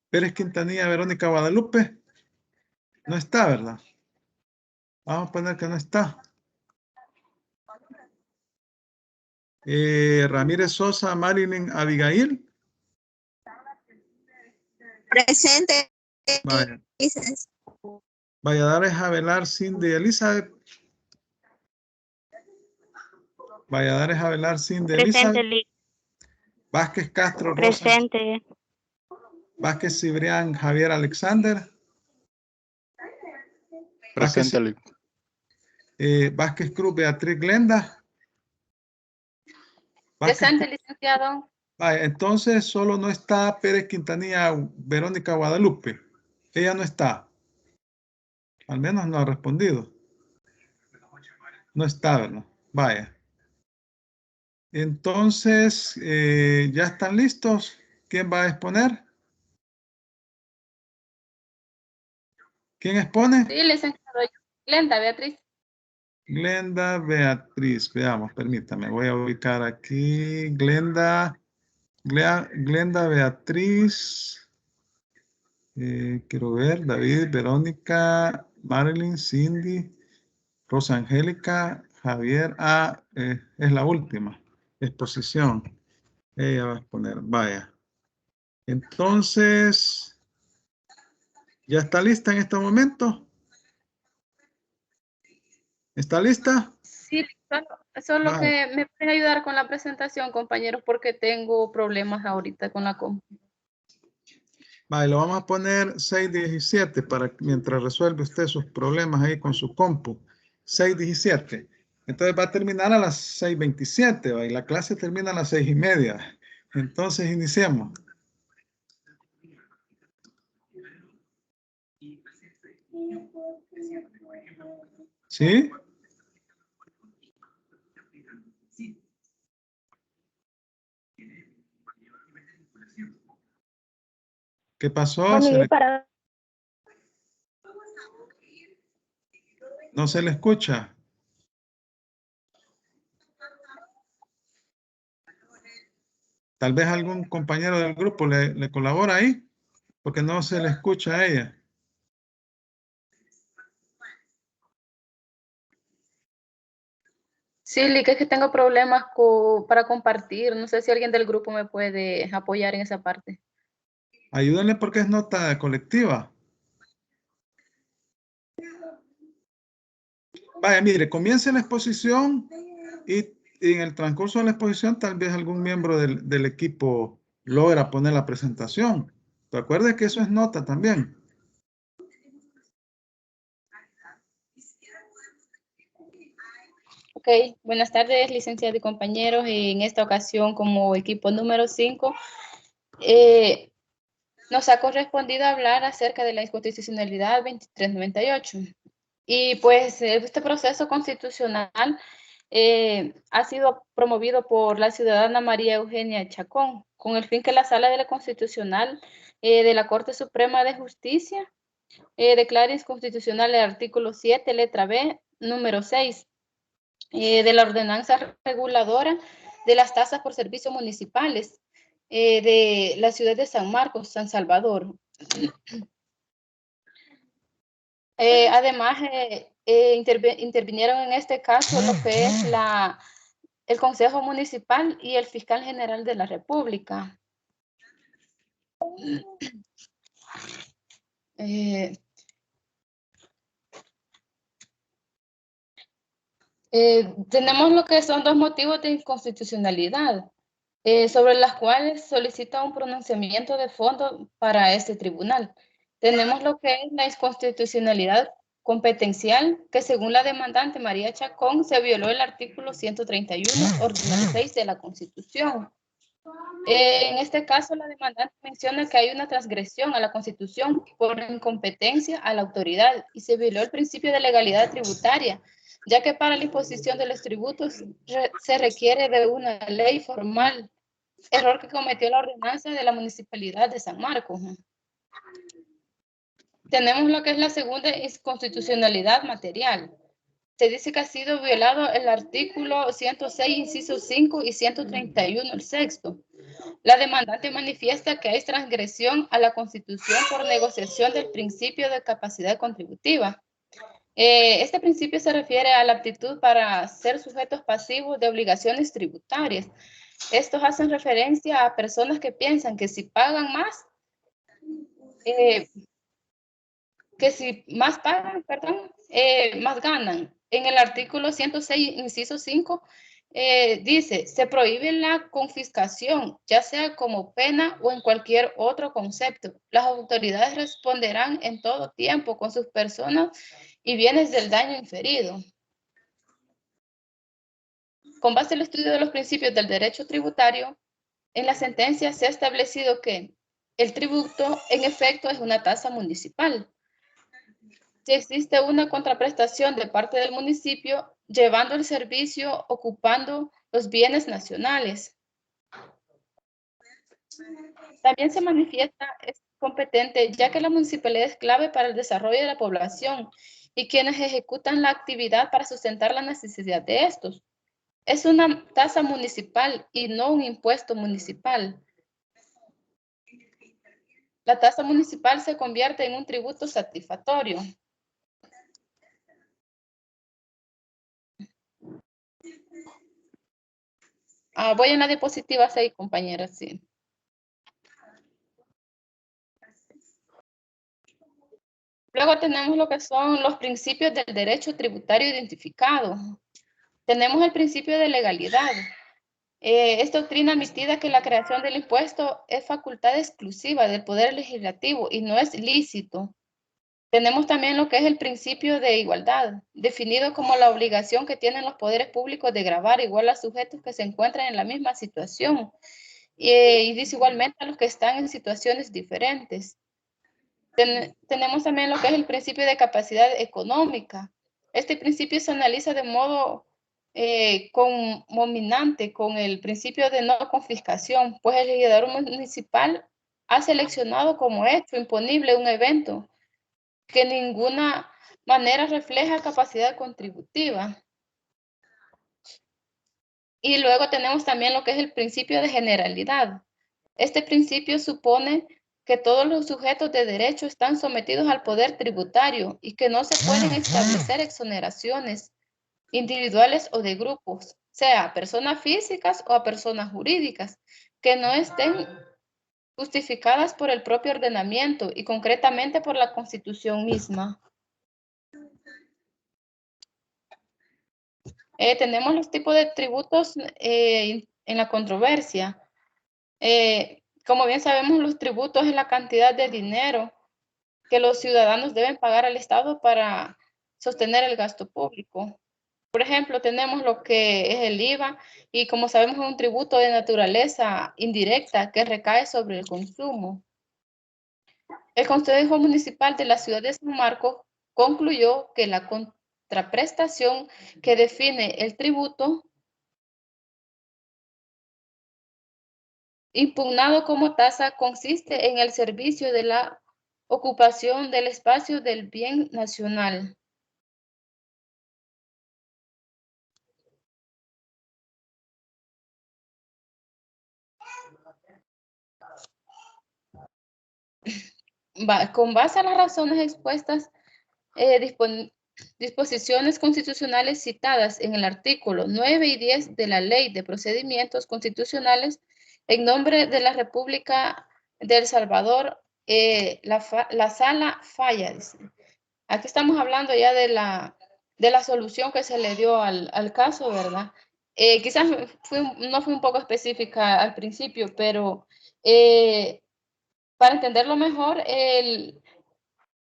Speaker 1: Pérez Quintanilla, Verónica, Guadalupe. No está, ¿verdad? Vamos a poner que no está. Ramírez Sosa, Marilyn, Abigail.
Speaker 9: Presente.
Speaker 1: Vaya. Valladares, Abelar, Cindy, Elizabeth. Valladares, Abelar, Cindy, Elizabeth. Vázquez, Castro, Rosa.
Speaker 6: Presente.
Speaker 1: Vázquez, Cibrián, Javier, Alexander.
Speaker 8: Presente.
Speaker 1: Vázquez Cruz, Beatriz Glenda. Vázquez
Speaker 7: Presente,
Speaker 1: Cruz.
Speaker 7: licenciado.
Speaker 1: Entonces solo no está Pérez Quintanilla Verónica Guadalupe. Ella no está. Al menos no ha respondido. No está, ¿verdad? Vaya. Entonces, ¿ya están listos? ¿Quién va a exponer? ¿Quién expone?
Speaker 7: Sí, licenciado. Glenda, Beatriz.
Speaker 1: Glenda Beatriz. Veamos, permítame. Voy a ubicar aquí. Glenda Beatriz. Quiero ver. David, Verónica, Marilyn, Cindy, Rosa Angélica, Javier. Es la última. Exposición. Ella va a exponer. Vaya. Entonces, ¿ya está lista en este momento? ¿Está lista?
Speaker 7: Sí, solo
Speaker 1: Vale.
Speaker 7: que me pueden ayudar con la presentación, compañeros, porque tengo problemas ahorita con la compu.
Speaker 1: Vale, lo vamos a poner 6:17 para mientras resuelve usted sus problemas ahí con su compu. 6:17. Entonces va a terminar a las 6:27, ¿va? Y la clase termina a las 6:30. Entonces iniciemos. ¿Sí? ¿Qué pasó? No se le escucha. Tal vez algún compañero del grupo le colabora ahí, porque no se le escucha a ella.
Speaker 7: Sí, Lick, es que tengo problemas para compartir. No sé si alguien del grupo me puede apoyar en esa parte.
Speaker 1: Ayúdenle porque es nota colectiva. Vaya, mire, comience la exposición y en el transcurso de la exposición tal vez algún miembro del equipo logra poner la presentación. Recuerde que eso es nota también.
Speaker 7: Ok, buenas tardes, licenciados y compañeros. En esta ocasión, como equipo número 5, nos ha correspondido hablar acerca de la inconstitucionalidad 2398. Y pues este proceso constitucional ha sido promovido por la ciudadana María Eugenia Chacón, con el fin que la Sala de la Constitucional de la Corte Suprema de Justicia declare inconstitucional el artículo 7, letra B, número 6, de la ordenanza reguladora de las tasas por servicios municipales de la ciudad de San Marcos, San Salvador. Además, intervinieron en este caso lo que es el Consejo Municipal y el Fiscal General de la República. Tenemos lo que son dos motivos de inconstitucionalidad, sobre las cuales solicita un pronunciamiento de fondo para este tribunal. Tenemos lo que es la inconstitucionalidad competencial, que según la demandante María Chacón, se violó el artículo 131, ordinario 6 de la Constitución. En este caso, la demandante menciona que hay una transgresión a la Constitución por incompetencia a la autoridad y se violó el principio de legalidad tributaria, ya que para la imposición de los tributos se requiere de una ley formal, error que cometió la ordenanza de la Municipalidad de San Marcos. Tenemos lo que es la segunda inconstitucionalidad material. Se dice que ha sido violado el artículo 106, inciso 5 y 131, el sexto. La demandante manifiesta que hay transgresión a la Constitución por negociación del principio de capacidad contributiva. Este principio se refiere a la aptitud para ser sujetos pasivos de obligaciones tributarias. Estos hacen referencia a personas que piensan que si pagan más, más ganan. En el artículo 106, inciso 5, dice, se prohíbe la confiscación, ya sea como pena o en cualquier otro concepto. Las autoridades responderán en todo tiempo con sus personas y bienes del daño inferido.
Speaker 10: con base al estudio de los principios del derecho tributario, en la sentencia se ha establecido que el tributo, en efecto, es una tasa municipal. Si existe una contraprestación de parte del municipio, llevando el servicio, ocupando los bienes nacionales. También se manifiesta es competente, ya que la municipalidad es clave para el desarrollo de la población y quienes ejecutan la actividad para sustentar la necesidad de estos. Es una tasa municipal y no un impuesto municipal. La tasa municipal se convierte en un tributo satisfactorio. Voy en la diapositiva 6, compañeras, sí. Luego tenemos lo que son los principios del derecho tributario identificado. Tenemos el principio de legalidad. Es doctrina emitida que la creación del impuesto es facultad exclusiva del Poder Legislativo y no es lícito. Tenemos también lo que es el principio de igualdad, definido como la obligación que tienen los poderes públicos de gravar igual a sujetos que se encuentran en la misma situación y desigualmente a los que están en situaciones diferentes. Tenemos también lo que es el principio de capacidad económica. Este principio se analiza de modo concomitante con el principio de no confiscación, pues el legislador municipal ha seleccionado como hecho imponible un evento que de ninguna manera refleja capacidad contributiva. Y luego tenemos también lo que es el principio de generalidad. Este principio supone que todos los sujetos de derecho están sometidos al poder tributario y que no se pueden establecer exoneraciones individuales o de grupos, sea a personas físicas o a personas jurídicas, que no estén justificadas por el propio ordenamiento y concretamente por la Constitución misma. Tenemos los tipos de tributos en la controversia. Como bien sabemos, los tributos es la cantidad de dinero que los ciudadanos deben pagar al Estado para sostener el gasto público. Por ejemplo, tenemos lo que es el IVA y como sabemos es un tributo de naturaleza indirecta que recae sobre el consumo. El Consejo Municipal de la Ciudad de San Marcos concluyó que la contraprestación que define el tributo impugnado como tasa consiste en el servicio de la ocupación del espacio del bien nacional. Con base a las razones expuestas, disposiciones constitucionales citadas en el artículo 9 y 10 de la Ley de Procedimientos Constitucionales, en nombre de la República de El Salvador, la sala falla. Dice. Aquí estamos hablando ya de la solución que se le dio al caso, ¿verdad? Quizás no fui un poco específica al principio, pero para entenderlo mejor, el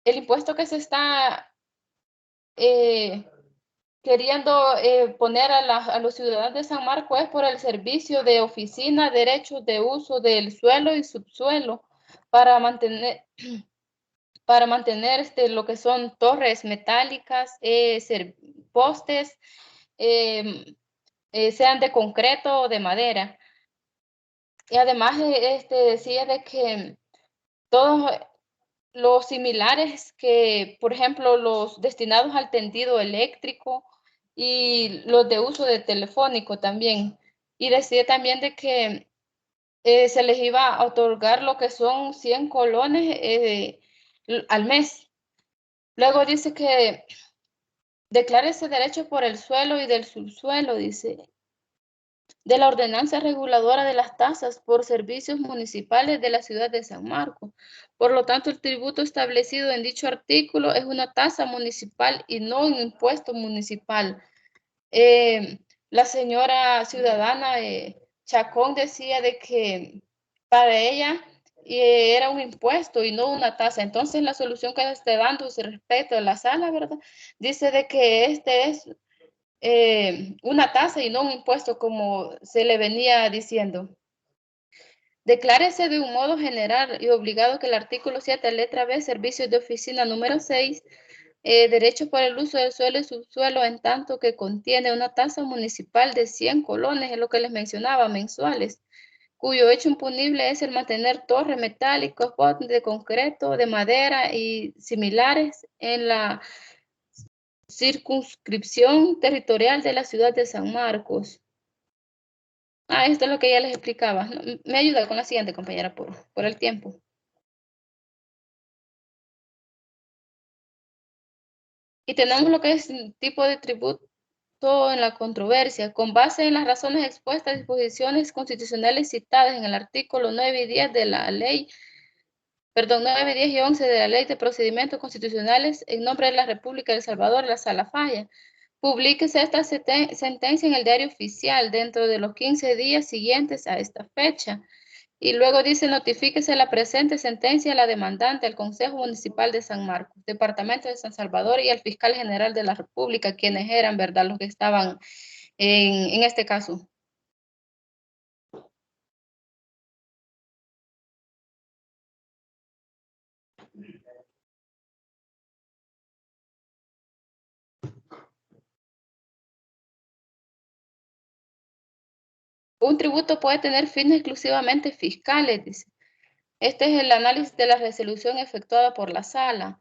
Speaker 10: impuesto que se está queriendo poner a los ciudadanos de San Marcos es por el servicio de oficina, derechos de uso del suelo y subsuelo para mantener lo que son torres metálicas, postes, sean de concreto o de madera. Y además decía de que todos los similares que, por ejemplo, los destinados al tendido eléctrico y los de uso de telefónico también. Y decía también de que se les iba a otorgar lo que son 100 colones al mes. Luego dice que declara ese derecho por el suelo y del subsuelo, dice, de la ordenanza reguladora de las tasas por servicios municipales de la ciudad de San Marcos. Por lo tanto, el tributo establecido en dicho artículo es una tasa municipal y no un impuesto municipal. La señora ciudadana Chacón decía de que para ella era un impuesto y no una tasa. Entonces, la solución que está dando respecto a la sala, ¿verdad? Dice de que este es una tasa y no un impuesto como se le venía diciendo. Declárese de un modo general y obligado que el artículo 7, letra B, servicios de oficina número 6, derechos por el uso del suelo y subsuelo en tanto que contiene una tasa municipal de 100 colones, es lo que les mencionaba, mensuales, cuyo hecho impunible es el mantener torres metálicos, postes de concreto, de madera y similares en la circunscripción territorial de la ciudad de San Marcos. Esto es lo que ya les explicaba. Me ayuda con la siguiente, compañera, por el tiempo. Y tenemos lo que es tipo de tributo en la controversia. Con base en las razones expuestas, disposiciones constitucionales citadas en el artículo 9 y 10 de la ley, 9, 10 y 11 de la Ley de Procedimientos Constitucionales, en nombre de la República de El Salvador, la Sala Falla. Publíquese esta sentencia en el diario oficial dentro de los 15 días siguientes a esta fecha. Y luego dice, notifíquese la presente sentencia a la demandante, al Consejo Municipal de San Marcos, Departamento de San Salvador y al Fiscal General de la República, quienes eran, ¿verdad?, los que estaban en este caso. Un tributo puede tener fines exclusivamente fiscales, dice. Este es el análisis de la resolución efectuada por la sala.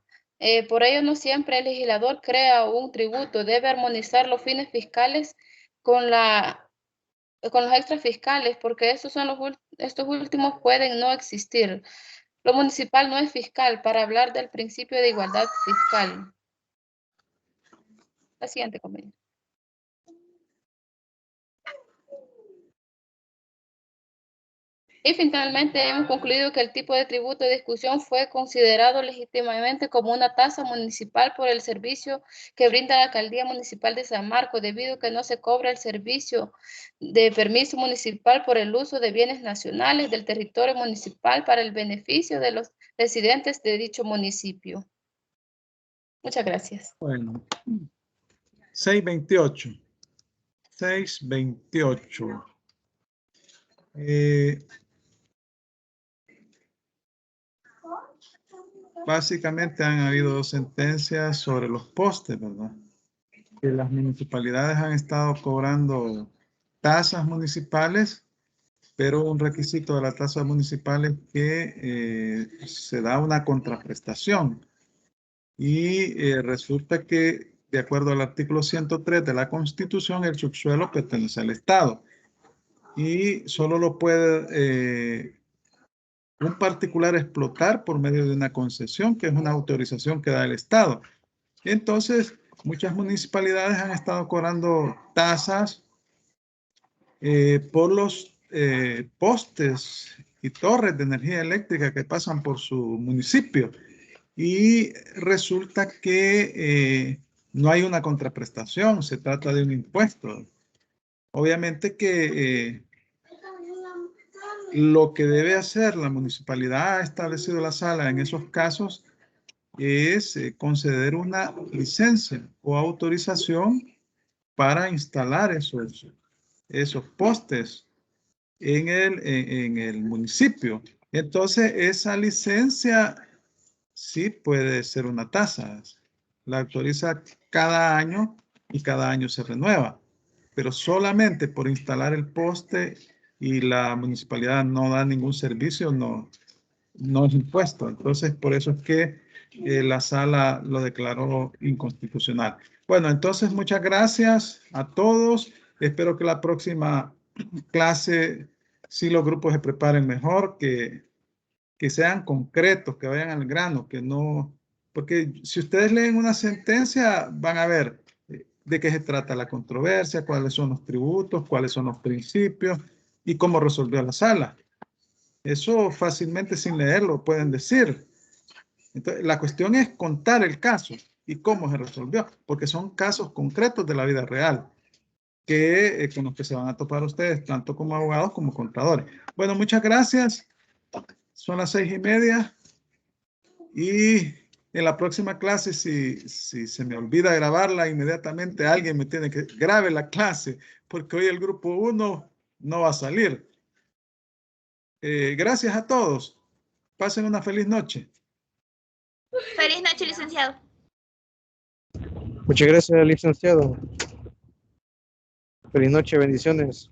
Speaker 10: Por ello, no siempre el legislador crea un tributo. Debe armonizar los fines fiscales con los extras fiscales, porque estos últimos pueden no existir. Lo municipal no es fiscal, para hablar del principio de igualdad fiscal. La siguiente, compañera. Y finalmente hemos concluido que el tipo de tributo de discusión fue considerado legítimamente como una tasa municipal por el servicio que brinda la Alcaldía Municipal de San Marcos, debido a que no se cobra el servicio de permiso municipal por el uso de bienes nacionales del territorio municipal para el beneficio de los residentes de dicho municipio. Muchas gracias.
Speaker 1: Bueno, 628. 628. Básicamente han habido dos sentencias sobre los postes, ¿verdad? Que las municipalidades han estado cobrando tasas municipales, pero un requisito de la tasa municipal es que se da una contraprestación. Y resulta que, de acuerdo al artículo 103 de la Constitución, el subsuelo pertenece al Estado. Y solo lo puede un particular explotar por medio de una concesión, que es una autorización que da el Estado. Entonces, muchas municipalidades han estado cobrando tasas por los postes y torres de energía eléctrica que pasan por su municipio. Y resulta que no hay una contraprestación, se trata de un impuesto. Obviamente que lo que debe hacer la municipalidad, ha establecido la sala en esos casos, es conceder una licencia o autorización para instalar esos postes en el municipio. Entonces, esa licencia sí puede ser una tasa. La autoriza cada año y cada año se renueva. Pero solamente por instalar el poste y la municipalidad no da ningún servicio, no es impuesto. Entonces, por eso es que la sala lo declaró inconstitucional. Bueno, entonces muchas gracias a todos. Espero que la próxima clase sí los grupos se preparen mejor, que sean concretos, que vayan al grano, que no... Porque si ustedes leen una sentencia, van a ver de qué se trata la controversia, cuáles son los tributos, cuáles son los principios y cómo resolvió la sala. Eso fácilmente sin leerlo pueden decir. Entonces, la cuestión es contar el caso y cómo se resolvió, porque son casos concretos de la vida real con los que se van a topar ustedes, tanto como abogados como contadores. Bueno, muchas gracias. Son las 6:30 y En la próxima clase, si se me olvida grabarla, inmediatamente alguien me tiene que grabe la clase, porque hoy el grupo 1 no va a salir. Gracias a todos. Pasen una feliz noche.
Speaker 11: Feliz noche, licenciado.
Speaker 12: Muchas gracias, licenciado. Feliz noche, bendiciones.